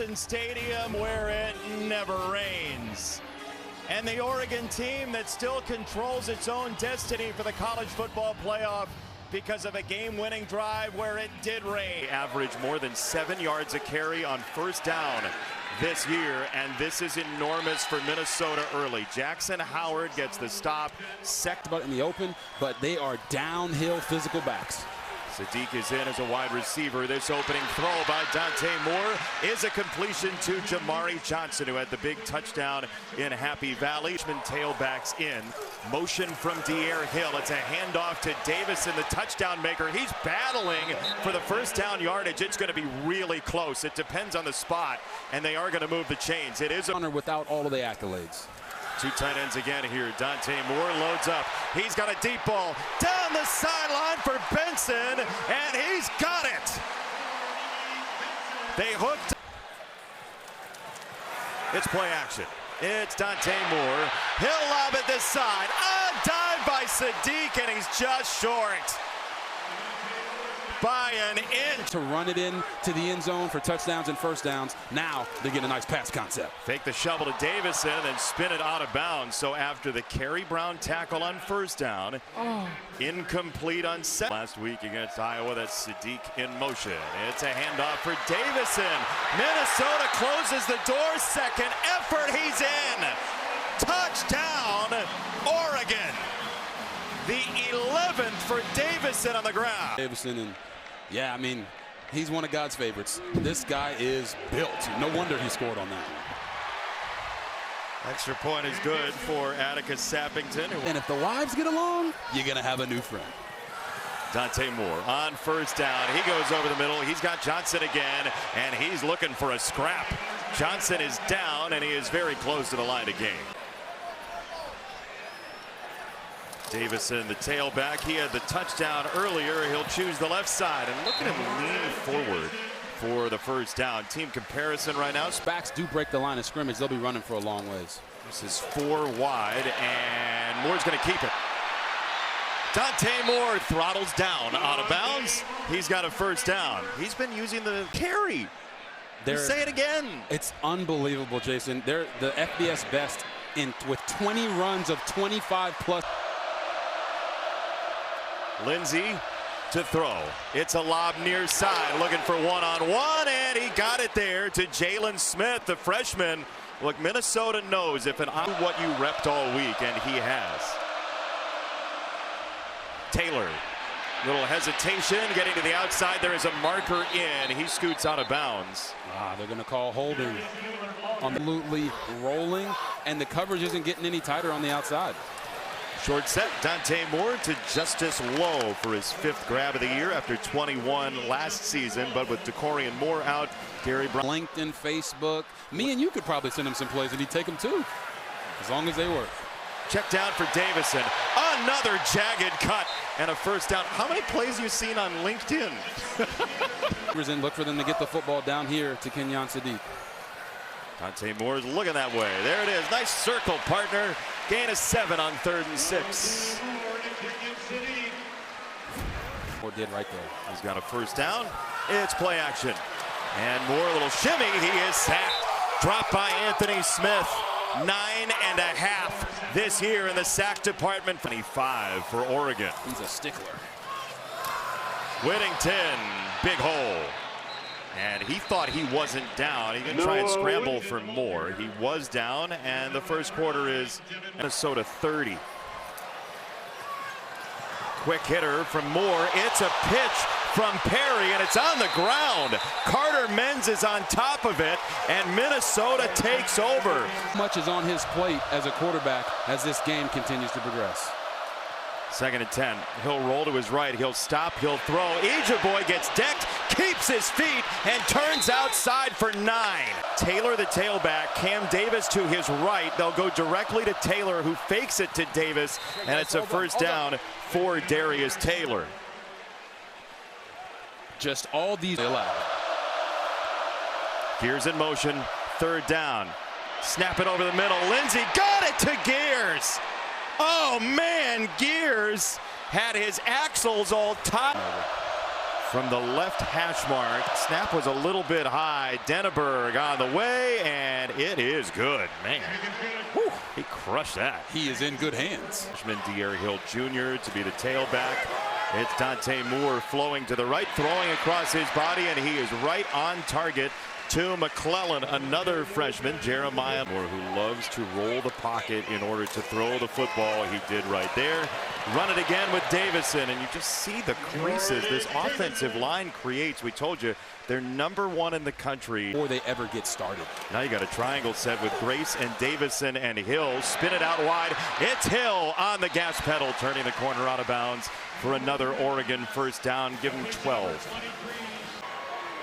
Autzen Stadium where it never rains. And the Oregon team that still controls its own destiny for the college football playoff because of a game-winning drive where it did rain. Average more than 7 yards a carry on first down this year, and this is enormous for Minnesota early. Jackson Howard gets the stop. But in the open, but they are downhill physical backs. Sadiq is in as a wide receiver. This opening throw by Dante Moore is a completion to Jamari Johnson, who had the big touchdown in Happy Valley. Tailbacks in. Motion from D'Air Hill. It's a handoff to Davison, the touchdown maker. He's battling for the first down yardage. It's going to be really close. It depends on the spot, and they are going to move the chains. It is a without all of the accolades. Two tight ends again here. Dante Moore loads up. He's got a deep ball down the sideline for Benson, and he's got it. They hooked. It's play action. It's Dante Moore. He'll lob it this side. A dive by Sadiq, and he's just short by an inch. To run it in to the end zone for touchdowns and first downs. Now they get a nice pass concept. Fake the shovel to Davison and then spin it out of bounds. So after the Kerry Brown tackle on first down, incomplete on second. Last week against Iowa, that's Sadiq in motion. It's a handoff for Davison. Minnesota closes the door. Second effort, he's in. Touchdown, Oregon. The 11th for Davison on the ground. Davison, and yeah, I mean, he's one of God's favorites. This guy is built. No wonder he scored on that one. Extra point is good for Atticus Sappington. And if the wives get along, you're going to have a new friend. Dante Moore on first down. He goes over the middle. He's got Johnson again, and he's looking for a scrap. Johnson is down, and he is very close to the line of game. Davison, the tailback, he had the touchdown earlier. He'll choose the left side, and look at him lean forward for the first down. Team comparison right now. Backs do break the line of scrimmage. They'll be running for a long ways. This is 4 wide, and Moore's going to keep it. Dante Moore throttles down out of bounds. He's got a first down. He's been using the carry. Say it again. It's unbelievable, Jason. They're the FBS best with 20 runs of 25 plus. Lindsey to throw. It's a lob near side, looking for one-on-one, and he got it there to Jalen Smith, the freshman. Look, Minnesota knows if and on what you repped all week, and he has. Taylor, little hesitation, getting to the outside. There is a marker in. He scoots out of bounds. They're going to call holding. Absolutely rolling, and the coverage isn't getting any tighter on the outside. Short set, Dante Moore to Justice Lowe for his 5th grab of the year after 21 last season. But with DeCorian Moore out, Gary Brown. LinkedIn, Facebook. Me and you could probably send him some plays and he'd take them too, as long as they work. Check down for Davison. Another jagged cut and a first down. How many plays have you seen on LinkedIn? Look for them to get the football down here to Kenyon Sadiq. Dante Moore is looking that way. There it is. Nice circle, partner. Gain of 7 on 3rd and 6. Moore did right there. He's got a first down. It's play action. And Moore, a little shimmy. He is sacked. Dropped by Anthony Smith. 9.5 this year in the sack department. 25 for Oregon. He's a stickler. Whittington, big hole. And he thought he wasn't down. He can try and scramble for more. He was down, and the first quarter is Minnesota 30. Quick hitter from Moore. It's a pitch from Perry, and it's on the ground. Carter Menz is on top of it, and Minnesota takes over. Much is on his plate as a quarterback as this game continues to progress. 2nd and 10. He'll roll to his right. He'll stop. He'll throw. Ejeboy gets decked, keeps his feet, and turns outside for 9. Taylor, the tailback. Cam Davis to his right. They'll go directly to Taylor, who fakes it to Davis, and it's a first down for Darius Taylor. Just all these allowed. Gears in motion. 3rd down. Snap it over the middle. Lindsey got it to Gears. Oh man, Gears had his axles all tied. from the left hash mark. Snap was a little bit high. Denneberg on the way, and it is good. Man, whew, he crushed that. He is in good hands. Freshman De'Aaron Hill Jr. to be the tailback. It's Dante Moore flowing to the right, throwing across his body, and he is right on target to McClellan, another freshman, Jeremiah Moore, who loves to roll the pocket in order to throw the football. He did right there. Run it again with Davison, and you just see the creases this offensive line creates. We told you they're #1 in the country. Before they ever get started. Now you got a triangle set with Grace and Davison and Hill. Spin it out wide. It's Hill on the gas pedal, turning the corner out of bounds for another Oregon first down. Give him 12.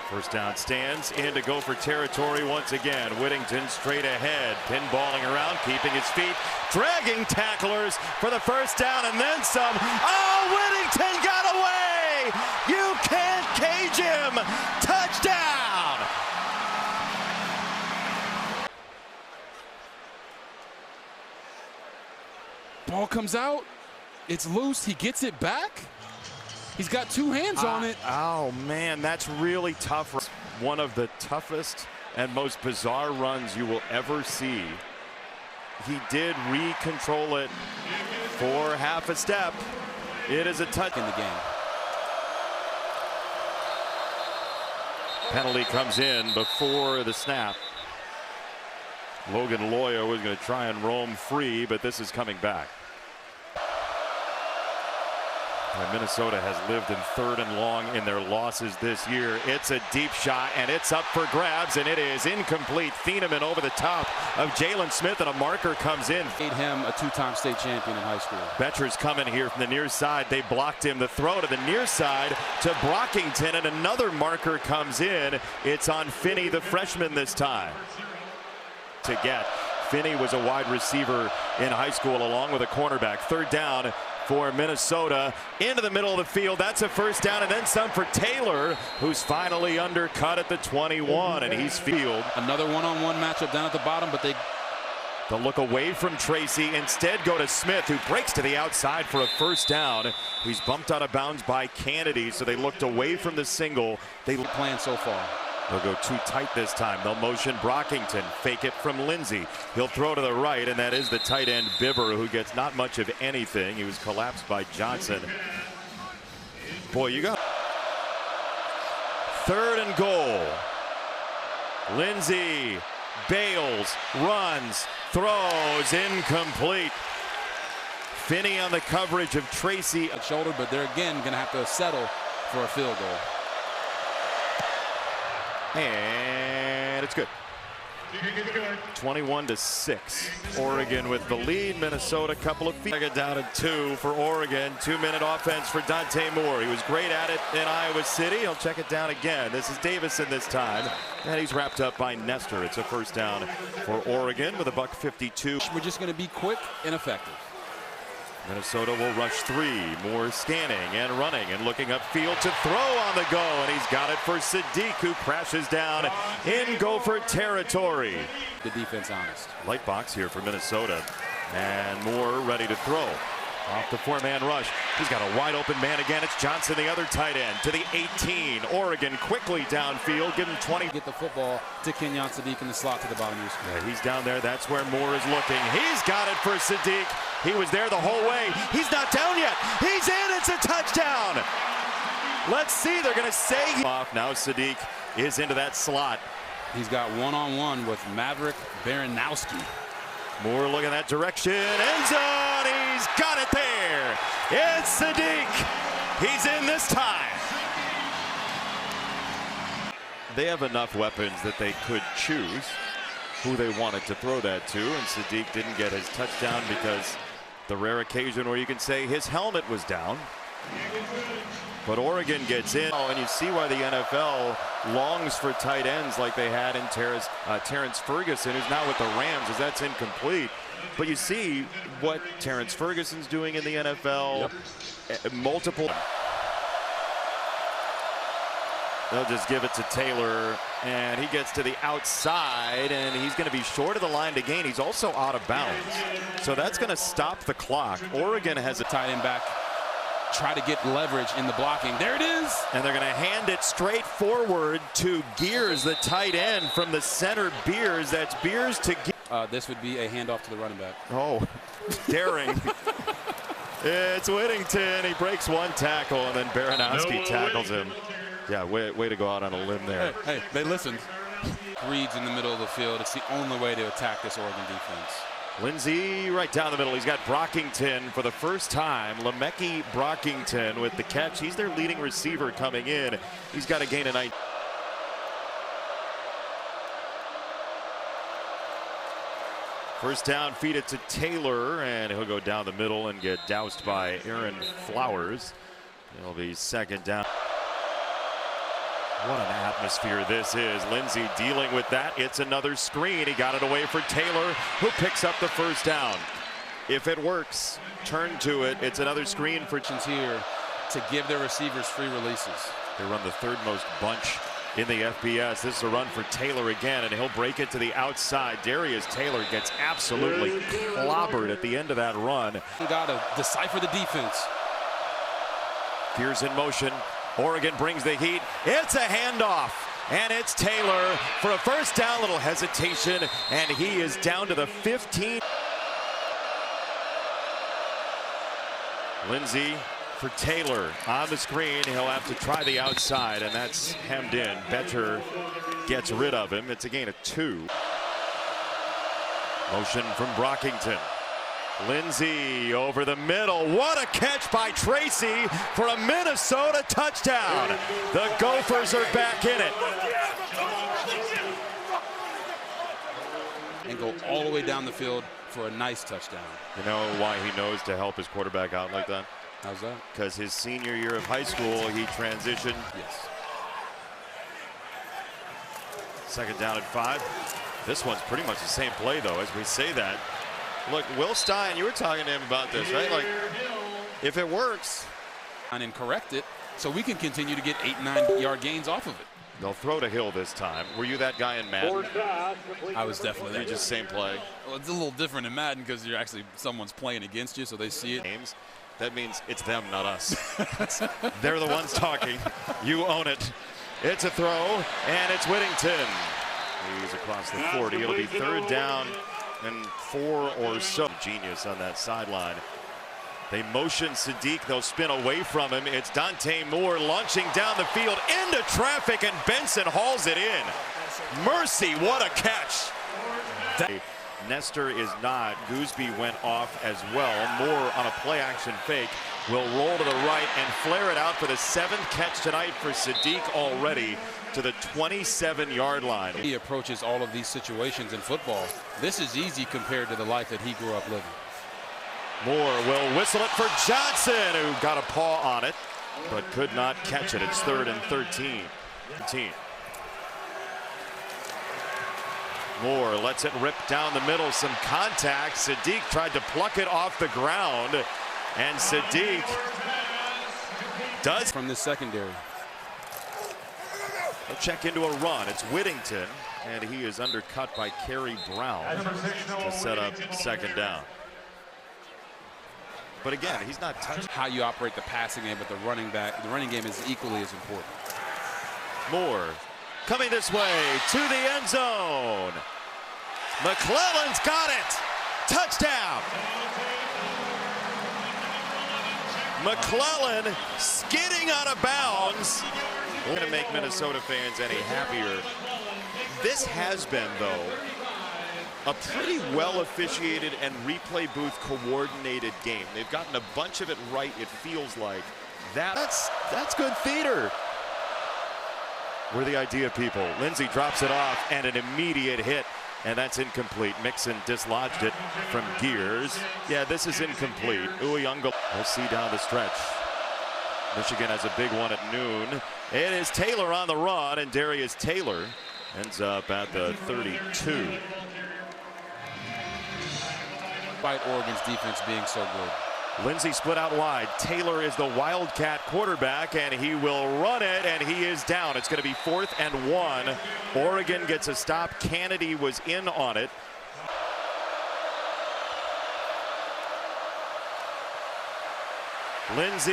First down stands in to go for territory once again. Whittington straight ahead, pinballing around, keeping his feet, dragging tacklers for the first down and then some. Oh, Whittington got away! You can't cage him! Touchdown! Ball comes out. It's loose. He gets it back. He's got two hands on it. Oh, man, that's really tough. One of the toughest and most bizarre runs you will ever see. He did re-control it for half a step. It is a touch in the game. Penalty comes in before the snap. Logan Loya was going to try and roam free, but this is coming back. Minnesota has lived in 3rd and long in their losses this year. It's a deep shot, and it's up for grabs, and it is incomplete. Thieneman over the top of Jalen Smith, and a marker comes in. Made him a 2-time state champion in high school. Betcher's coming here from the near side. They blocked him. The throw to the near side to Brockington, and another marker comes in. It's on Finney, the freshman this time. To get. Finney was a wide receiver in high school along with a cornerback. Third down for Minnesota into the middle of the field. That's a first down and then some for Taylor, who's finally undercut at the 21, and he's field. Another one-on-one matchup down at the bottom, but they'll look away from Tracy, instead go to Smith, who breaks to the outside for a first down. He's bumped out of bounds by Kennedy, so they looked away from the single. They playing so far. They'll go too tight this time. They'll motion Brockington, fake it from Lindsey. He'll throw to the right, and that is the tight end Bibber, who gets not much of anything. He was collapsed by Johnson. Boy, you got 3rd and goal. Lindsey bails, runs, throws, incomplete. Finney on the coverage of Tracy. Shoulder, but they're again going to have to settle for a field goal. And it's good. 21-6. Oregon with the lead. Minnesota a couple of feet. Down at 2 for Oregon. 2-minute offense for Dante Moore. He was great at it in Iowa City. He'll check it down again. This is Davison this time. And he's wrapped up by Nestor. It's a first down for Oregon with a $1:52. We're just going to be quick and effective. Minnesota will rush 3. Moore scanning and running and looking upfield to throw on the go, and he's got it for Sadiq, who crashes down in Gopher territory. The defense honest. Light box here for Minnesota, and Moore ready to throw. Off the 4-man rush. He's got a wide open man again. It's Johnson, the other tight end, to the 18. Oregon quickly downfield. Give him 20. Get the football to Kenyon Sadiq in the slot to the bottom of your screen. Yeah, he's down there. That's where Moore is looking. He's got it for Sadiq. He was there the whole way. He's not down yet. He's in. It's a touchdown. Let's see. They're going to say off. Now Sadiq is into that slot. He's got one-on-one with Maverick Baranowski. Moore looking that direction. End zone. He's got it there. It's Sadiq. He's in this time. They have enough weapons that they could choose who they wanted to throw that to, and Sadiq didn't get his touchdown because the rare occasion where you can say his helmet was down. But Oregon gets in, and you see why the NFL longs for tight ends like they had in Terrence Ferguson, who's now with the Rams, as that's incomplete. But you see what Terrence Ferguson's doing in the NFL. Yep. Multiple. They'll just give it to Taylor, and he gets to the outside, and he's going to be short of the line to gain. He's also out of bounds. So that's going to stop the clock. Oregon has a tight end back try to get leverage in the blocking. There it is. And they're going to hand it straight forward to Gears, the tight end from the center. Beers, that's Beers to Gears. This would be a handoff to the running back. Oh, daring. It's Whittington. He breaks one tackle, and then Baranowski tackles him. Yeah, way to go out on a limb there. Hey, they listened. Reed's in the middle of the field. It's the only way to attack this Oregon defense. Lindsey right down the middle. He's got Brockington for the first time. Lemecki Brockington with the catch. He's their leading receiver coming in. He's got a gain of 9. First down, feed it to Taylor, and he'll go down the middle and get doused by Aaron Flowers. It'll be second down. What an atmosphere this is. Lindsey dealing with that. It's another screen. He got it away for Taylor, who picks up the first down. If it works, turn to it. It's another screen for here to give their receivers free releases. They run the third most bunch in the FBS. This is a run for Taylor again, and he'll break it to the outside. Darius Taylor gets absolutely clobbered at the end of that run. Got to decipher the defense. Gears in motion. Oregon brings the heat. It's a handoff, and it's Taylor for a first down. Little hesitation, and he is down to the 15. Lindsey for Taylor on the screen. He'll have to try the outside, and that's hemmed in. Betcher gets rid of him. It's a gain of 2. Motion from Brockington. Lindsey over the middle. What a catch by Tracy for a Minnesota touchdown. The Gophers are back in it. And go all the way down the field for a nice touchdown. You know why he knows to help his quarterback out like that? How's that? Because his senior year of high school, he transitioned. Yes. Second down at 5. This one's pretty much the same play, though, as we say that. Look, Will Stein, you were talking to him about this, right? Like, if it works. And correct it so we can continue to get 8-9 yard gains off of it. They'll throw to Hill this time. Were you that guy in Madden? I was definitely that. Just same play. Well, it's a little different in Madden because you're actually someone's playing against you, so they see it. Games. That means it's them, not us. They're the ones talking. You own it. It's a throw, and it's Whittington. He's across the 40. It'll be third down and 4 or so. Genius on that sideline. They motion Sadiq. They'll spin away from him. It's Dante Moore launching down the field into traffic, and Benson hauls it in. Mercy, what a catch. Nestor is not. Gooseby went off as well. Moore on a play action fake will roll to the right and flare it out for the 7th catch tonight for Sadiq, already to the 27-yard line. He approaches all of these situations in football. This is easy compared to the life that he grew up living. Moore will whistle it for Johnson, who got a paw on it, but could not catch it. It's 3rd and 13. Moore lets it rip down the middle. Some contact. Sadiq tried to pluck it off the ground, and Sadiq does. From the secondary. They'll check into a run. It's Whittington, and he is undercut by Kerry Brown to set up second down. But again, he's not touching. How you operate the passing game, but the running game is equally as important. Moore coming this way to the end zone. McClellan's got it. Touchdown. McClellan skidding out of bounds. We're going to make Minnesota fans any happier. This has been, though, a pretty well officiated and replay booth coordinated game. They've gotten a bunch of it right, it feels like. That's good theater. We're the idea people. Lindsey drops it off, and an immediate hit, and that's incomplete. Mixon dislodged it from Gears. Yeah, this is incomplete. Uyunga. We'll see down the stretch. Michigan has a big one at noon. It is Taylor on the run, and Darius Taylor ends up at the 32. Despite Oregon's defense being so good. Lindsey split out wide. Taylor is the Wildcat quarterback, and he will run it, and he is down. It's going to be 4th and 1. Oregon gets a stop. Kennedy was in on it. Lindsey,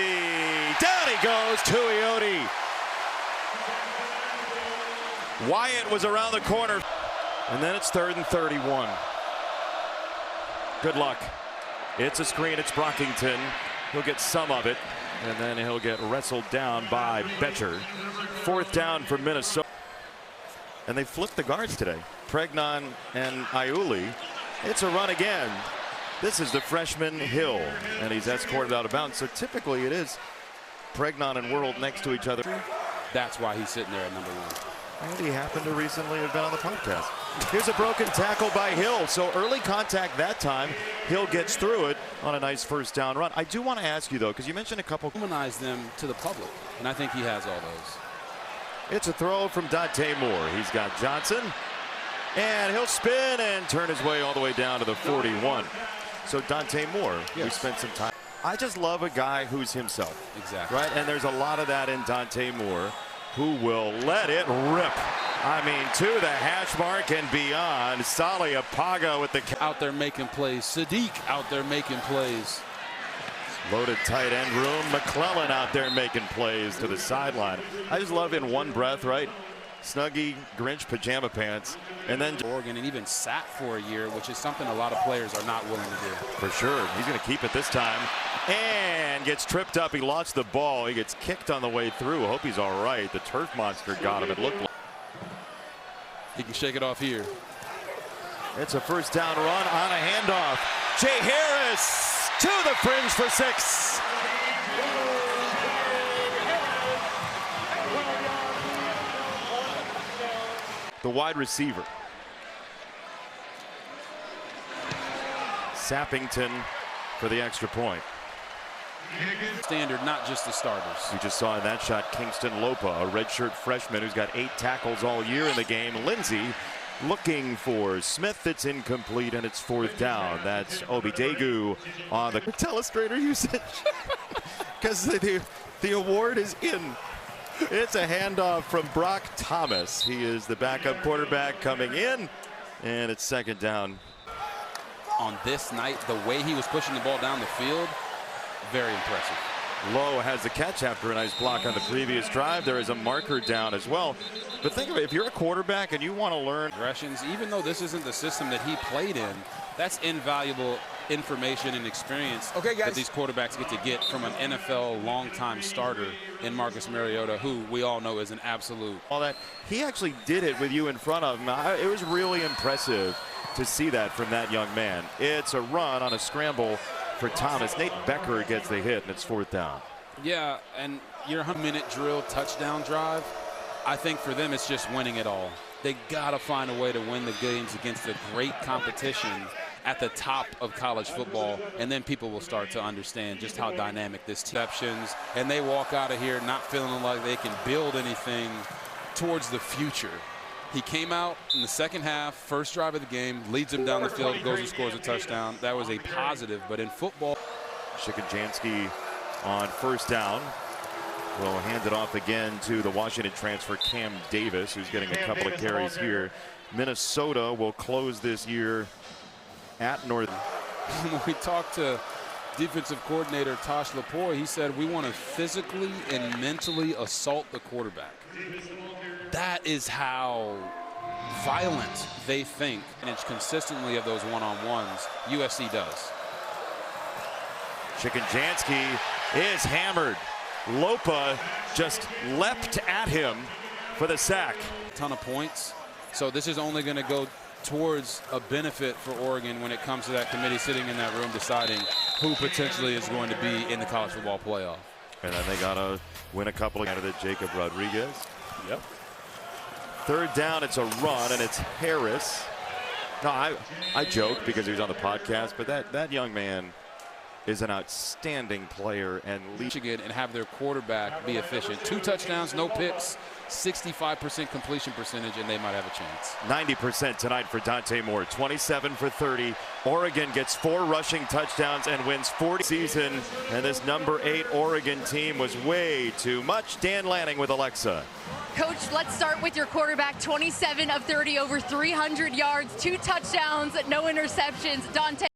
down he goes, Tuioti. Wyatt was around the corner. And then it's 3rd and 31. Good luck. It's a screen, it's Brockington. He'll get some of it, and then he'll get wrestled down by Betcher. 4th down for Minnesota. And they flipped the guards today. Pregnon and Iuli. It's a run again. This is the freshman Hill, and he's escorted out of bounds. So typically it is Pregnon and World next to each other. That's why he's sitting there at number 1. And he happened to recently have been on the podcast. Here's a broken tackle by Hill. So early contact that time. Hill gets through it on a nice 1st down run. I do want to ask you, though, because you mentioned a couple. Humanize them to the public, and I think he has all those. It's a throw from Dante Moore. He's got Johnson, and he'll spin and turn his way all the way down to the 41. So Dante Moore, yes. We spent some time. I just love a guy who's himself. Exactly. Right, and there's a lot of that in Dante Moore, who will let it rip. I mean, to the hash mark and beyond. Saliapaga with the out there making plays. Sadiq out there making plays. Loaded tight end room. McClellan out there making plays to the sideline. I just love in one breath, right? Snuggie, Grinch, pajama pants, and then Oregon, and even sat for a year, which is something a lot of players are not willing to do. For sure. He's going to keep it this time. And gets tripped up. He lost the ball. He gets kicked on the way through. I hope he's all right. The turf monster got him. It looked like he can shake it off here. It's a 1st down run on a handoff. Jay Harris to the fringe for 6. The wide receiver. Sappington for the extra point. Standard, not just the starters. We just saw in that shot Kingston Lopa, a redshirt freshman who's got 8 tackles all year in the game. Lindsey looking for Smith. It's incomplete, and it's 4th down. That's Obidegu on the telestrator usage. Because the award is in. It's a handoff from Brock Thomas. He is the backup quarterback coming in, and it's 2nd down. On this night, the way he was pushing the ball down the field, very impressive. Lowe has the catch after a nice block on the previous drive. There is a marker down as well. But think of it, if you're a quarterback and you want to learn progressions, even though this isn't the system that he played in, that's invaluable information and experience that these quarterbacks get from an NFL longtime starter in Marcus Mariota, who we all know is an absolute. All that he actually did it with you in front of him. It was really impressive to see that from that young man. It's a run on a scramble for Thomas. Nate Becker gets the hit, and it's 4th down. Yeah, and your 100-minute drill touchdown drive, I think for them it's just winning it all. They got to find a way to win the games against the great competition at the top of college football, and then people will start to understand just how dynamic this team is. And they walk out of here not feeling like they can build anything towards the future. He came out in the 2nd half, 1st drive of the game, leads him down the field, goes and scores a touchdown. That was a positive, but in football. Shikanjansky on 1st down. Will hand it off again to the Washington transfer Cam Davis, who's getting a couple of carries here. Minnesota will close this year at Northern. When we talked to defensive coordinator Tosh Lepore, he said we want to physically and mentally assault the quarterback. That is how violent they think, and it's consistently of those one-on-ones USC does. Shikanjansky is hammered. Lopa just leapt at him for the sack. A ton of points, so this is only going to go towards a benefit for Oregon when it comes to that committee sitting in that room deciding who potentially is going to be in the college football playoff. And then they got to win a couple of candidate Jacob Rodriguez. Yep. 3rd down, it's a run, and it's Harris. No, I joke because he was on the podcast, but that young man is an outstanding player and Michigan and have their quarterback be efficient. 2 touchdowns, no picks, 65% completion percentage, and they might have a chance. 90% tonight for Dante Moore, 27 for 30. Oregon gets 4 rushing touchdowns and wins 40 season, and this number 8 Oregon team was way too much. Dan Lanning with Alexa. Coach, let's start with your quarterback. 27 of 30, over 300 yards, 2 touchdowns, no interceptions. Dante.